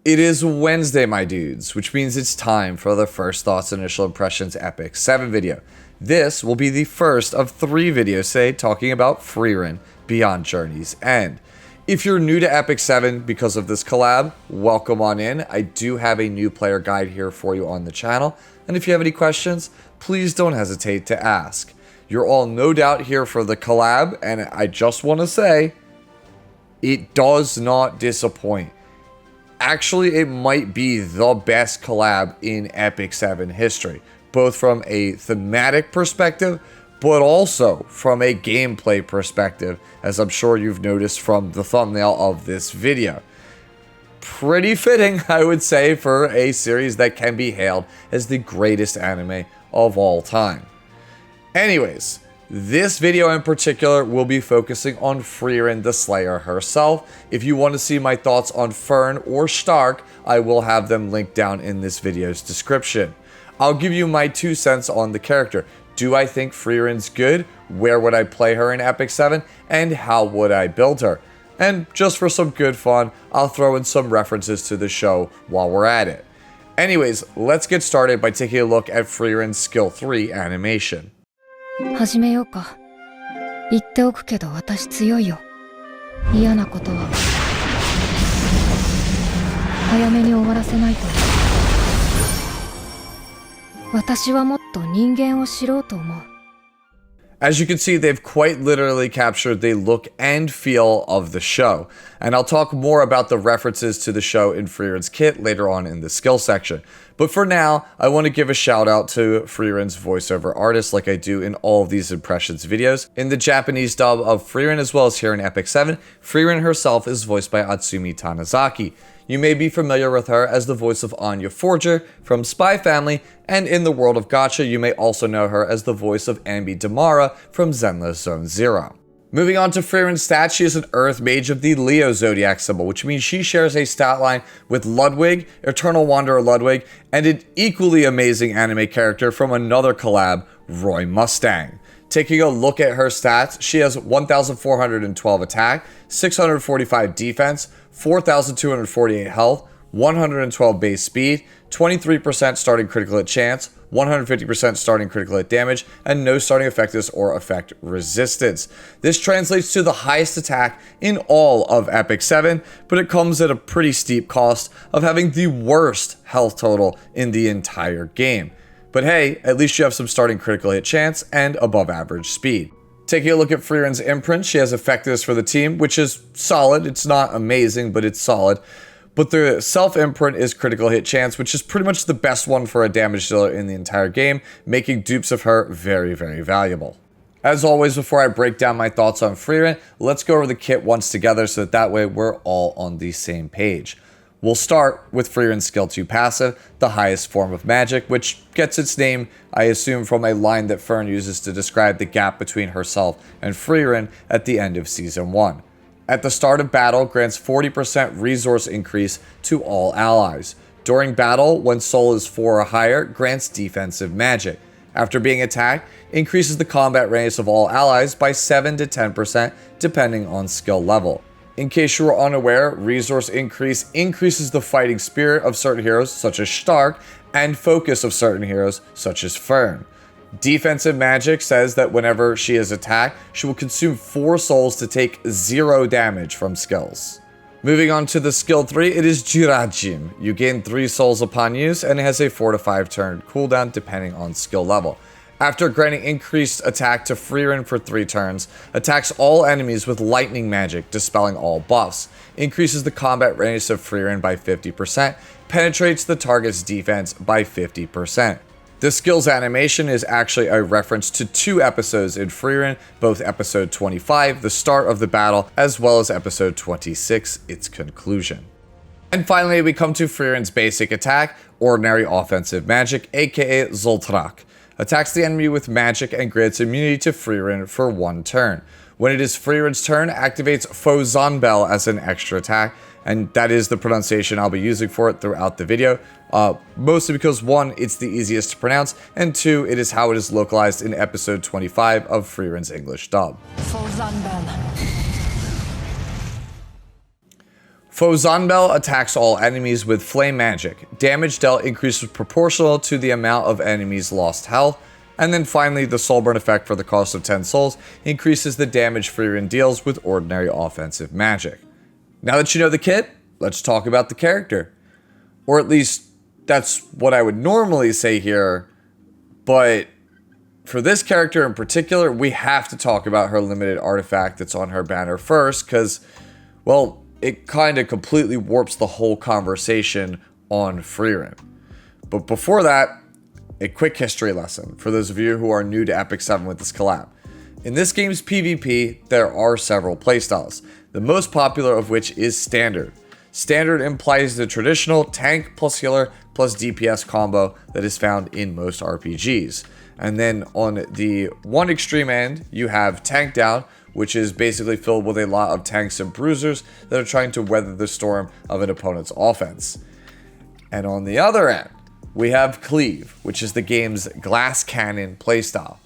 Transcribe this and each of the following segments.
It is Wednesday, my dudes, which means it's time for the First Thoughts Initial Impressions Epic 7 video. This will be the first of 3 videos today talking about Frieren Beyond Journey's End. If you're new to Epic 7 because of this collab, welcome on in. I do have a new player guide here for you on the channel, and if you have any questions, please don't hesitate to ask. You're all no doubt here for the collab, and I just want to say, it does not disappoint. Actually, it might be the best collab in Epic 7 history, both from a thematic perspective, but also from a gameplay perspective, as I'm sure you've noticed from the thumbnail of this video. Pretty fitting, I would say, for a series that can be hailed as the greatest anime of all time. Anyways, this video in particular will be focusing on Frieren the Slayer herself. If you want to see my thoughts on Fern or Stark, I will have them linked down in this video's description. I'll give you my 2 cents on the character. Do I think Frieren's good? Where would I play her in Epic 7? And how would I build her? And just for some good fun, I'll throw in some references to the show while we're at it. Anyways, let's get started by taking a look at Frieren's Skill 3 animation. 始めようか。言っておくけど私強いよ。嫌なことは早めに終わらせないと。私はもっと人間を知ろうと思う。As you can see, they've quite literally captured the look and feel of the show, and I'll talk more about the references to the show in Frieren's kit later on in the skill section. But for now, I want to give a shout out to Frieren's voiceover artist like I do in all of these impressions videos. In the Japanese dub of Frieren as well as here in Epic 7, Frieren herself is voiced by Atsumi Tanizaki. You may be familiar with her as the voice of Anya Forger from Spy Family, and in the world of Gacha, you may also know her as the voice of Ambi Damara from Zenless Zone Zero. Moving on to Frieren's stats, she is an Earth Mage of the Leo Zodiac symbol, which means she shares a stat line with Ludwig, Eternal Wanderer Ludwig, and an equally amazing anime character from another collab, Roy Mustang. Taking a look at her stats, she has 1,412 attack, 645 defense, 4,248 health, 112 base speed, 23% starting critical hit chance, 150% starting critical hit damage, and no starting effectiveness or effect resistance. This translates to the highest attack in all of Epic 7, but it comes at a pretty steep cost of having the worst health total in the entire game. But hey, at least you have some starting critical hit chance and above average speed. Taking a look at Frieren's imprint, she has effectiveness for the team, which is solid. It's not amazing, but it's solid. But the self-imprint is critical hit chance, which is pretty much the best one for a damage dealer in the entire game, making dupes of her very, very valuable. As always, before I break down my thoughts on Frieren, let's go over the kit once together so that way we're all on the same page. We'll start with Frieren's Skill 2 passive, the highest form of magic, which gets its name, I assume, from a line that Fern uses to describe the gap between herself and Frieren at the end of Season 1. At the start of battle, grants 40% resource increase to all allies. During battle, when soul is 4 or higher, grants defensive magic. After being attacked, increases the combat radius of all allies by 7 to 10% depending on skill level. In case you were unaware, resource increase increases the fighting spirit of certain heroes such as Stark and focus of certain heroes such as Fern. Defensive magic says that whenever she is attacked, she will consume 4 souls to take 0 damage from skills. Moving on to the skill 3, it is Jirajim. You gain 3 souls upon use and it has a 4 to 5 turn cooldown depending on skill level. After granting increased attack to Frieren for 3 turns, attacks all enemies with lightning magic, dispelling all buffs, increases the combat radius of Frieren by 50%, penetrates the target's defense by 50%. The skill's animation is actually a reference to 2 episodes in Frieren, both episode 25, the start of the battle, as well as episode 26, its conclusion. And finally, we come to Frieren's basic attack, Ordinary Offensive Magic, aka Zoltrak. Attacks the enemy with magic and grants immunity to Frieren for 1 turn. When it is Frieren's turn, activates Fozanbel as an extra attack, and that is the pronunciation I'll be using for it throughout the video. Mostly because 1, it's the easiest to pronounce, and 2, it is how it is localized in episode 25 of Frieren's English dub. Fozanbel attacks all enemies with flame magic. Damage dealt increases proportional to the amount of enemies' lost health. And then finally, the Soulburn effect for the cost of 10 souls increases the damage Frieren deals with ordinary offensive magic. Now that you know the kit, let's talk about the character. Or at least, that's what I would normally say here, but for this character in particular, we have to talk about her limited artifact that's on her banner first, because, well, it kind of completely warps the whole conversation on Frieren. But before that, a quick history lesson for those of you who are new to Epic 7 with this collab. In this game's PvP, there are several playstyles, the most popular of which is Standard. Standard implies the traditional tank plus healer plus DPS combo that is found in most RPGs. And then on the one extreme end, you have Tank Down, which is basically filled with a lot of tanks and bruisers that are trying to weather the storm of an opponent's offense. And on the other end, we have Cleave, which is the game's glass cannon playstyle.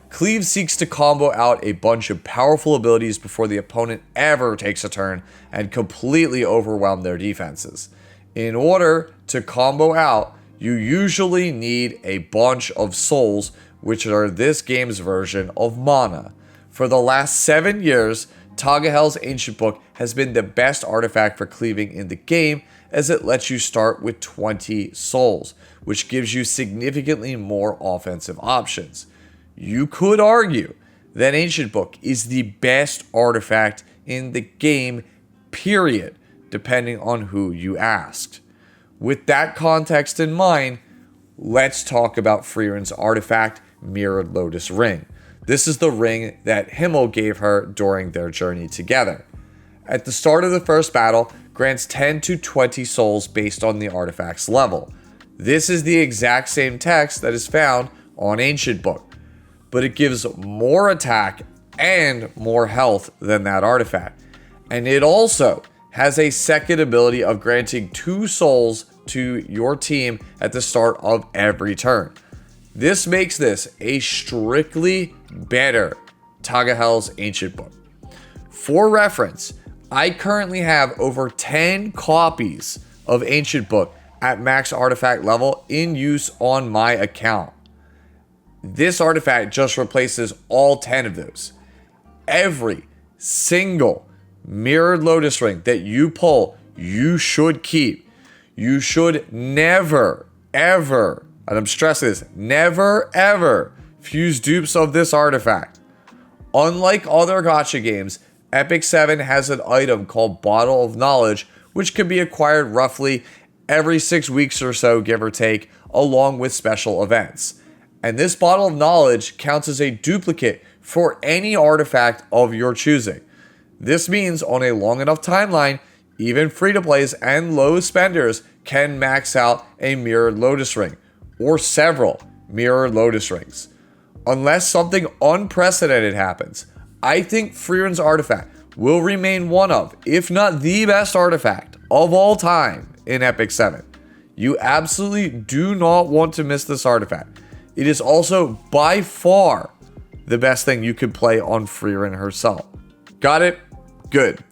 Cleave seeks to combo out a bunch of powerful abilities before the opponent ever takes a turn and completely overwhelm their defenses. In order to combo out, you usually need a bunch of souls, which are this game's version of mana. For the last 7 years, Tagahel's Ancient Book has been the best artifact for cleaving in the game, as it lets you start with 20 souls, which gives you significantly more offensive options. You could argue that Ancient Book is the best artifact in the game, period, depending on who you asked. With that context in mind, let's talk about Frieren's artifact, Mirrored Lotus Ring. This is the ring that Himmel gave her during their journey together. At the start of the first battle, grants 10 to 20 souls based on the artifact's level. This is the exact same text that is found on Ancient Book, but it gives more attack and more health than that artifact. And it also has a second ability of granting 2 souls to your team at the start of every turn. This makes this a strictly better Tagahel's Ancient Book. For reference, I currently have over 10 copies of Ancient Book at max artifact level in use on my account. This artifact just replaces all 10 of those. Every single Mirrored Lotus Ring that you pull, you should keep. You should never, ever, and I'm stressing this, never, ever fuse dupes of this artifact. Unlike other gacha games, Epic 7 has an item called Bottle of Knowledge, which can be acquired roughly every 6 weeks or so, give or take, along with special events. And this Bottle of Knowledge counts as a duplicate for any artifact of your choosing. This means on a long enough timeline, even free-to-plays and low spenders can max out a Mirrored Lotus Ring, or several Mirrored Lotus Rings. Unless something unprecedented happens, I think Frieren's artifact will remain one of, if not the best artifact of all time in Epic 7. You absolutely do not want to miss this artifact. It is also by far the best thing you could play on Frieren herself. Got it? Good.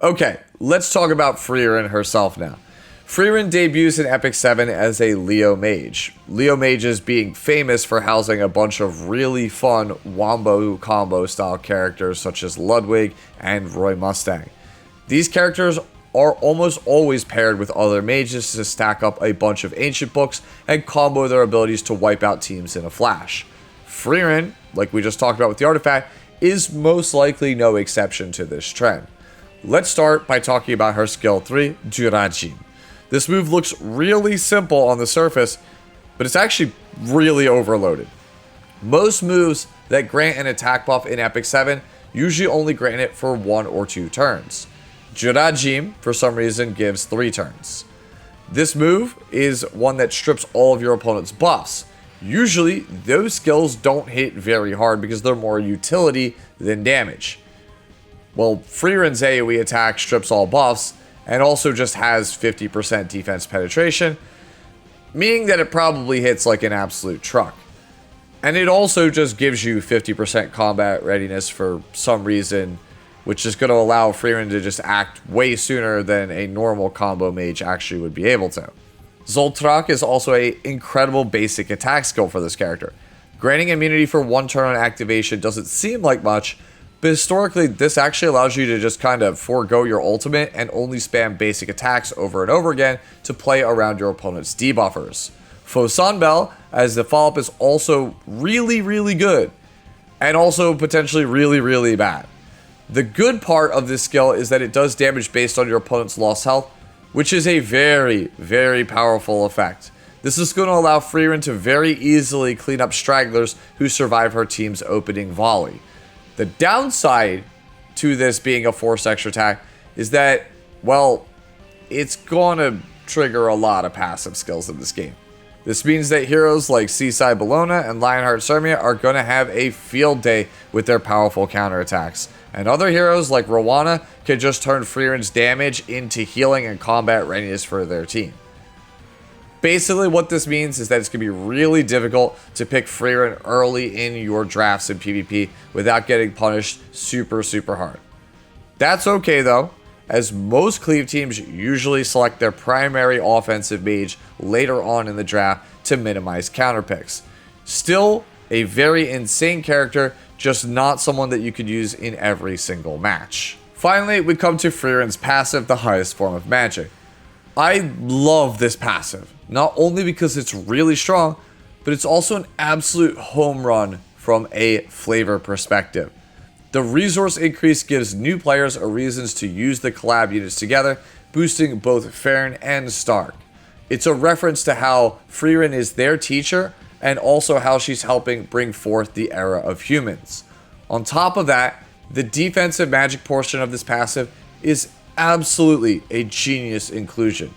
Okay, let's talk about Frieren herself now. Frieren debuts in Epic 7 as a Leo Mage. Leo Mages being famous for housing a bunch of really fun wombo combo style characters such as Ludwig and Roy Mustang. These characters are almost always paired with other mages to stack up a bunch of Ancient Books and combo their abilities to wipe out teams in a flash. Frieren, like we just talked about with the artifact, is most likely no exception to this trend. Let's start by talking about her skill 3, Jurajin. This move looks really simple on the surface, but it's actually really overloaded. Most moves that grant an attack buff in Epic 7 usually only grant it for 1 or 2 turns. Jurajim, for some reason, gives 3 turns. This move is one that strips all of your opponent's buffs. Usually, those skills don't hit very hard because they're more utility than damage. Well, Frieren's AoE attack strips all buffs, and also just has 50% defense penetration, meaning that it probably hits like an absolute truck. And it also just gives you 50% combat readiness for some reason, which is going to allow Frieren to just act way sooner than a normal combo mage actually would be able to. Zoltrak is also an incredible basic attack skill for this character. Granting immunity for 1 turn on activation doesn't seem like much, but historically this actually allows you to just kind of forego your ultimate and only spam basic attacks over and over again to play around your opponent's debuffers. Fosanbel as the follow-up is also really good, and also potentially really bad. The good part of this skill is that it does damage based on your opponent's lost health, which is a very powerful effect. This is going to allow Frieren to very easily clean up stragglers who survive her team's opening volley. The downside to this being a force extra attack is that, well, it's going to trigger a lot of passive skills in this game. This means that heroes like Seaside Bologna and Lionheart Sirmia are going to have a field day with their powerful counterattacks. And other heroes like Rowana can just turn Frieren's damage into healing and combat readiness for their team. Basically what this means is that it's going to be really difficult to pick Frieren early in your drafts in PvP without getting punished super hard. That's okay though, as most cleave teams usually select their primary offensive mage later on in the draft to minimize counter picks. Still a very insane character, just not someone that you could use in every single match. Finally, we come to Frieren's passive, the highest form of magic. I love this passive, not only because it's really strong, but it's also an absolute home run from a flavor perspective. The resource increase gives new players a reason to use the collab units together, boosting both Frieren and Stark. It's a reference to how Frieren is their teacher, and also how she's helping bring forth the era of humans. On top of that, the defensive magic portion of this passive is absolutely a genius inclusion.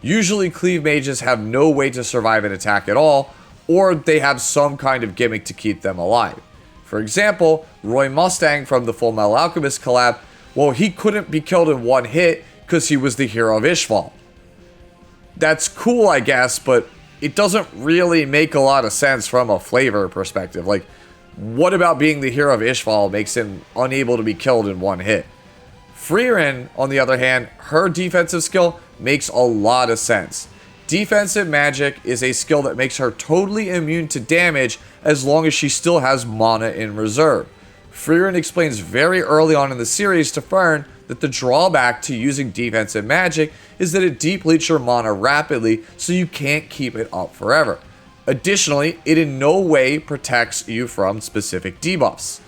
Usually cleave mages have no way to survive an attack at all, or they have some kind of gimmick to keep them alive. For example, Roy Mustang from the Fullmetal Alchemist collab, well, he couldn't be killed in one hit because he was the hero of Ishval. That's cool, I guess, but it doesn't really make a lot of sense from a flavor perspective. Like, what about being the hero of Ishval makes him unable to be killed in one hit? Frieren, on the other hand, her defensive skill makes a lot of sense. Defensive magic is a skill that makes her totally immune to damage as long as she still has mana in reserve. Frieren explains very early on in the series to Fern that the drawback to using defensive magic is that it depletes your mana rapidly, so you can't keep it up forever. Additionally, it in no way protects you from specific debuffs.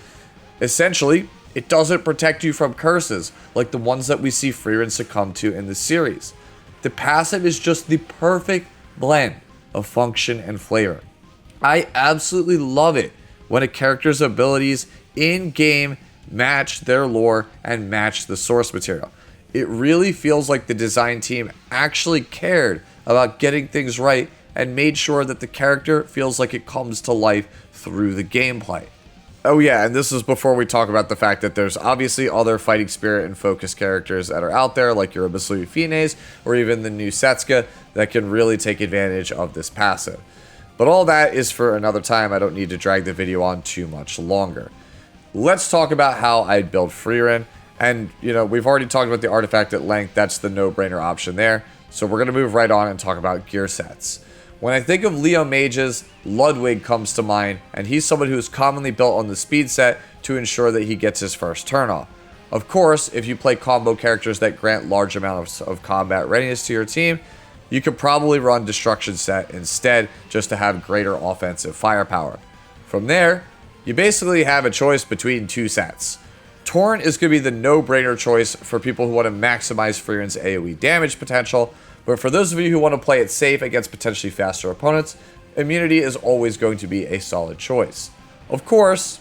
Essentially, it doesn't protect you from curses like the ones that we see Frieren succumb to in the series. The passive is just the perfect blend of function and flavor. I absolutely love it when a character's abilities in-game match their lore and match the source material. It really feels like the design team actually cared about getting things right and made sure that the character feels like it comes to life through the gameplay. Oh yeah, and this is before we talk about the fact that there's obviously other fighting spirit and focus characters that are out there, like your Abyssal Fines or even the new Setsuka, that can really take advantage of this passive. But all that is for another time. I don't need to drag the video on too much longer. Let's talk about how I'd build Frieren. And, you know, we've already talked about the artifact at length. That's the no-brainer option there. So we're going to move right on and talk about gear sets. When I think of Leo mages, Ludwig comes to mind, and he's someone who is commonly built on the speed set to ensure that he gets his first turn off. Of course, if you play combo characters that grant large amounts of combat readiness to your team, you could probably run Destruction set instead just to have greater offensive firepower. From there, you basically have a choice between two sets. Torrent is going to be the no-brainer choice for people who want to maximize Frieren's AoE damage potential, but for those of you who want to play it safe against potentially faster opponents, Immunity is always going to be a solid choice. Of course,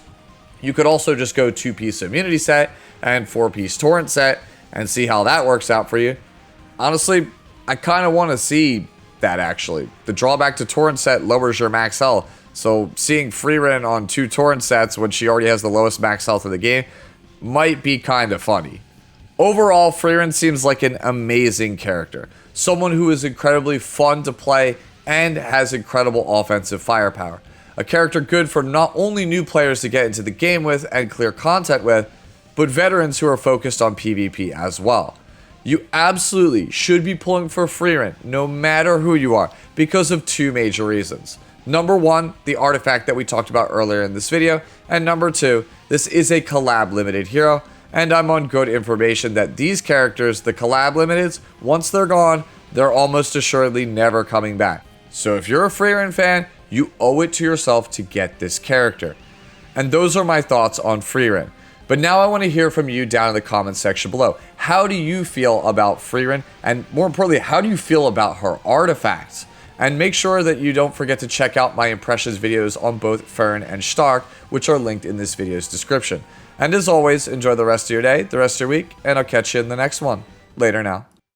you could also just go 2-piece Immunity set and 4-piece Torrent set and see how that works out for you. Honestly, I kind of want to see that actually. The drawback to Torrent set lowers your max health, so seeing Frieren on 2 Torrent sets when she already has the lowest max health in the game might be kind of funny. Overall, Frieren seems like an amazing character. Someone who is incredibly fun to play and has incredible offensive firepower. A character good for not only new players to get into the game with and clear content with, but veterans who are focused on PvP as well. You absolutely should be pulling for Frieren, no matter who you are, because of two major reasons. Number one, the artifact that we talked about earlier in this video, and number two, this is a collab limited hero, and I'm on good information that these characters, the collab limiteds, once they're gone, they're almost assuredly never coming back. So if you're a Frieren fan, you owe it to yourself to get this character. And those are my thoughts on Frieren. But now I want to hear from you down in the comments section below. How do you feel about Frieren? And more importantly, how do you feel about her artifacts? And make sure that you don't forget to check out my impressions videos on both Frieren and Stark, which are linked in this video's description. And as always, enjoy the rest of your day, the rest of your week, and I'll catch you in the next one. Later now.